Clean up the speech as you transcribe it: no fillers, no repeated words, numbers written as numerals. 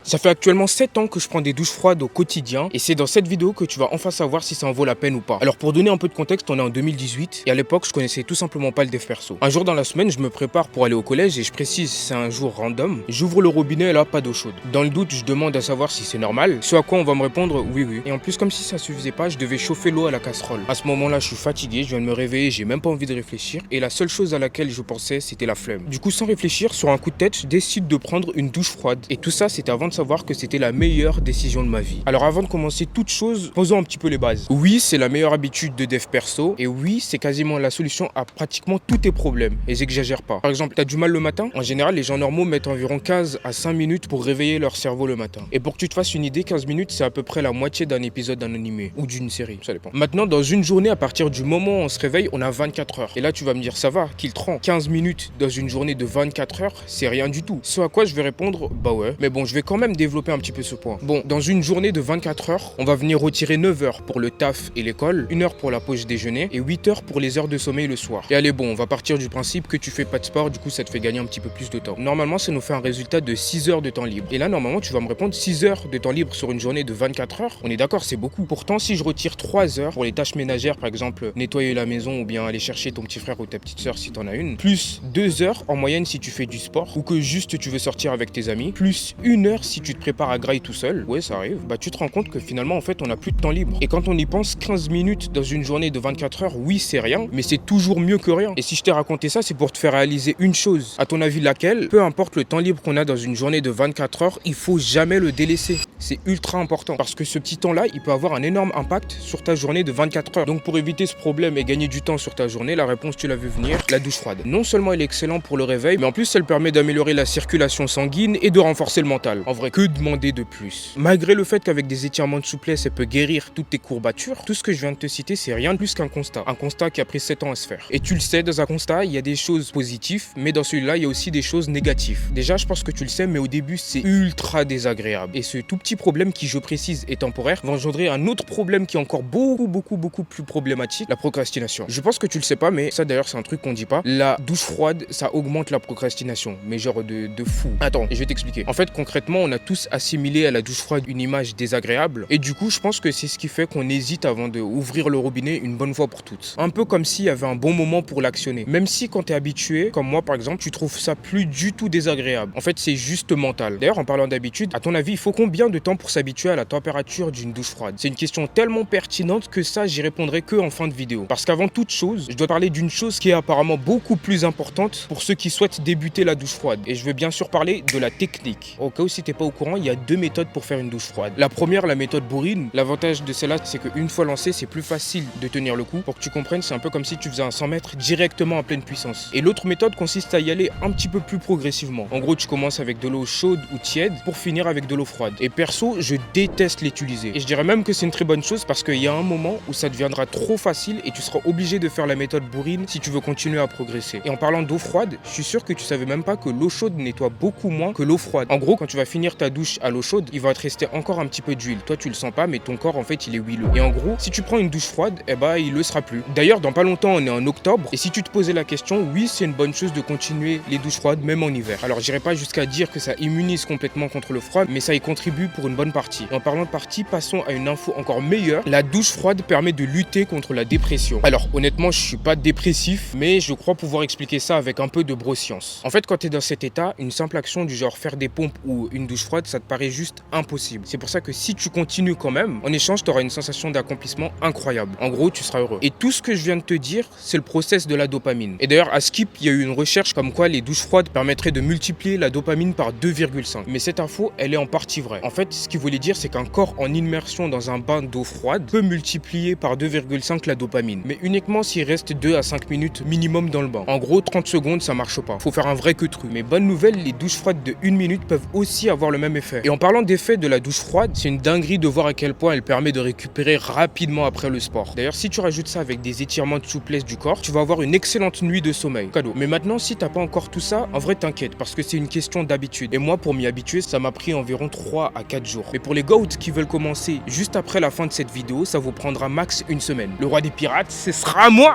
Ça fait actuellement 7 ans que je prends des douches froides au quotidien et c'est dans cette vidéo que tu vas enfin savoir si ça en vaut la peine ou pas. Alors pour donner un peu de contexte, on est en 2018 et à l'époque je connaissais tout simplement pas le dev perso. Un jour dans la semaine, je me prépare pour aller au collège et je précise c'est un jour random. J'ouvre le robinet et là pas d'eau chaude. Dans le doute, je demande à savoir si c'est normal, ce à quoi on va me répondre oui. Et en plus comme si ça suffisait pas, je devais chauffer l'eau à la casserole. À ce moment-là, je suis fatigué, je viens de me réveiller, j'ai même pas envie de réfléchir et la seule chose à laquelle je pensais c'était la flemme. Du coup sans réfléchir, sur un coup de tête, je décide de prendre une douche froide. Et tout ça c'était avant de savoir que c'était la meilleure décision de ma vie. Alors avant de commencer toute chose, posons un petit peu les bases. Oui, c'est la meilleure habitude de dev perso et oui, c'est quasiment la solution à pratiquement tous tes problèmes et j'exagère pas. Par exemple, t'as du mal le matin? En général, les gens normaux mettent environ 15 à 5 minutes pour réveiller leur cerveau le matin. Et pour que tu te fasses une idée, 15 minutes, c'est à peu près la moitié d'un épisode d'un animé ou d'une série, ça dépend. Maintenant, dans une journée, à partir du moment où on se réveille, on a 24 heures. Et là, tu vas me dire, ça va, qu'il te rend 15 minutes dans une journée de 24 heures, c'est rien du tout. Ce à quoi je vais répondre, bah ouais. Mais bon, je vais quand même développer un petit peu ce point. Bon, dans une journée de 24 heures, on va venir retirer 9 heures pour le taf et l'école, 1 heure pour la pause déjeuner et 8 heures pour les heures de sommeil le soir. Et allez, bon, on va partir du principe que tu fais pas de sport, du coup, ça te fait gagner un petit peu plus de temps. Normalement, ça nous fait un résultat de 6 heures de temps libre. Et là, normalement, tu vas me répondre 6 heures de temps libre sur une journée de 24 heures. On est d'accord, c'est beaucoup. Pourtant, si je retire 3 heures pour les tâches ménagères, par exemple, nettoyer la maison ou bien aller chercher ton petit frère ou ta petite soeur si t'en as une, plus 2 heures en moyenne si tu fais du sport ou que juste tu veux sortir avec tes amis, plus 1 heure si tu te prépares à grailler tout seul, ouais, ça arrive, bah tu te rends compte que finalement, en fait, on a plus de temps libre. Et quand on y pense, 15 minutes dans une journée de 24 heures, oui, c'est rien, mais c'est toujours mieux que rien. Et si je t'ai raconté ça, c'est pour te faire réaliser une chose. À ton avis, laquelle? Peu importe le temps libre qu'on a dans une journée de 24 heures, il faut jamais le délaisser. C'est ultra important parce que ce petit temps-là, il peut avoir un énorme impact sur ta journée de 24 heures. Donc pour éviter ce problème et gagner du temps sur ta journée, la réponse, tu l'as vu venir, la douche froide. Non seulement elle est excellente pour le réveil, mais en plus elle permet d'améliorer la circulation sanguine et de renforcer le mental. En vrai, que demander de plus? Malgré le fait qu'avec des étirements de souplesse, elle peut guérir toutes tes courbatures, tout ce que je viens de te citer, c'est rien de plus qu'un constat. Un constat qui a pris 7 ans à se faire. Et tu le sais, dans un constat, il y a des choses positives, mais dans celui-là, il y a aussi des choses négatives. Déjà, je pense que tu le sais, mais au début, c'est ultra désagréable. Et ce tout petit problème qui, je précise, est temporaire, va engendrer un autre problème qui est encore beaucoup plus problématique, la procrastination. Je pense que tu le sais pas, mais ça d'ailleurs, c'est un truc qu'on dit pas. La douche froide, ça augmente la procrastination, mais genre de fou. Attends, je vais t'expliquer. En fait, concrètement, on a tous assimilé à la douche froide une image désagréable, et du coup, je pense que c'est ce qui fait qu'on hésite avant de ouvrir le robinet une bonne fois pour toutes. Un peu comme s'il y avait un bon moment pour l'actionner. Même si quand t'es habitué, comme moi par exemple, tu trouves ça plus du tout désagréable. En fait, c'est juste mental. D'ailleurs, en parlant d'habitude, à ton avis, il faut combien de temps pour s'habituer à la température d'une douche froide? C'est une question tellement pertinente que ça, j'y répondrai que en fin de vidéo. Parce qu'avant toute chose, je dois parler d'une chose qui est apparemment beaucoup plus importante pour ceux qui souhaitent débuter la douche froide. Et je veux bien sûr parler de la technique. Au cas où si t'es pas au courant, il y a 2 méthodes pour faire une douche froide. La première, la méthode bourrine. L'avantage de celle-là, c'est qu'une fois lancé, c'est plus facile de tenir le coup. Pour que tu comprennes, c'est un peu comme si tu faisais un 100 mètres directement à pleine puissance. Et l'autre méthode consiste à y aller un petit peu plus progressivement. En gros, tu commences avec de l'eau chaude ou tiède pour finir avec de l'eau froide. Et perso, je déteste l'utiliser. Et je dirais même que c'est une très bonne chose parce qu'il y a un moment où ça deviendra trop facile et tu seras obligé de faire la méthode bourrine si tu veux continuer à progresser. Et en parlant d'eau froide, je suis sûr que tu savais même pas que l'eau chaude nettoie beaucoup moins que l'eau froide. En gros, quand tu vas finir ta douche à l'eau chaude, il va te rester encore un petit peu d'huile. Toi, tu le sens pas, mais ton corps, en fait, il est huileux. Et en gros, si tu prends une douche froide, eh ben, il le sera plus. D'ailleurs, dans pas longtemps, on est en octobre. Et si tu te posais la question, oui, c'est une bonne chose de continuer les douches froides, même en hiver. Alors, j'irai pas jusqu'à dire que ça immunise complètement contre le froid, mais ça y contribue pour une bonne partie. Et en parlant de partie, passons à une info encore meilleure. La douche froide permet de lutter contre la dépression. Alors, honnêtement, je suis pas dépressif, mais je crois pouvoir expliquer ça avec un peu de broscience. En fait, quand tu es dans cet état, une simple action du genre faire des pompes ou une douche froide, ça te paraît juste impossible. C'est pour ça que si tu continues quand même, en échange, tu auras une sensation d'accomplissement incroyable. En gros, tu seras heureux. Et tout ce que je viens de te dire, c'est le process de la dopamine. Et d'ailleurs, à Skip, il y a eu une recherche comme quoi les douches froides permettraient de multiplier la dopamine par 2,5. Mais cette info, elle est en partie vraie. En fait, ce qu'il voulait dire, c'est qu'un corps en immersion dans un bain d'eau froide peut multiplier par 2,5 la dopamine. Mais uniquement s'il reste 2 à 5 minutes minimum dans le bain. En gros, 30 secondes, ça marche pas. Faut faire un vrai queutru. Mais bonne nouvelle, les douches froides de 1 minute peuvent aussi avoir le même effet. Et en parlant d'effet de la douche froide, c'est une dinguerie de voir à quel point elle permet de récupérer rapidement après le sport. D'ailleurs, si tu rajoutes ça avec des étirements de souplesse du corps, tu vas avoir une excellente nuit de sommeil. Cadeau. Mais maintenant, si t'as pas encore tout ça, en vrai, t'inquiète, parce que c'est une question d'habitude. Et moi, pour m'y habituer, ça m'a pris environ 3 à 4 jours. Mais pour les goats qui veulent commencer juste après la fin de cette vidéo, ça vous prendra max une semaine. Le roi des pirates, ce sera moi!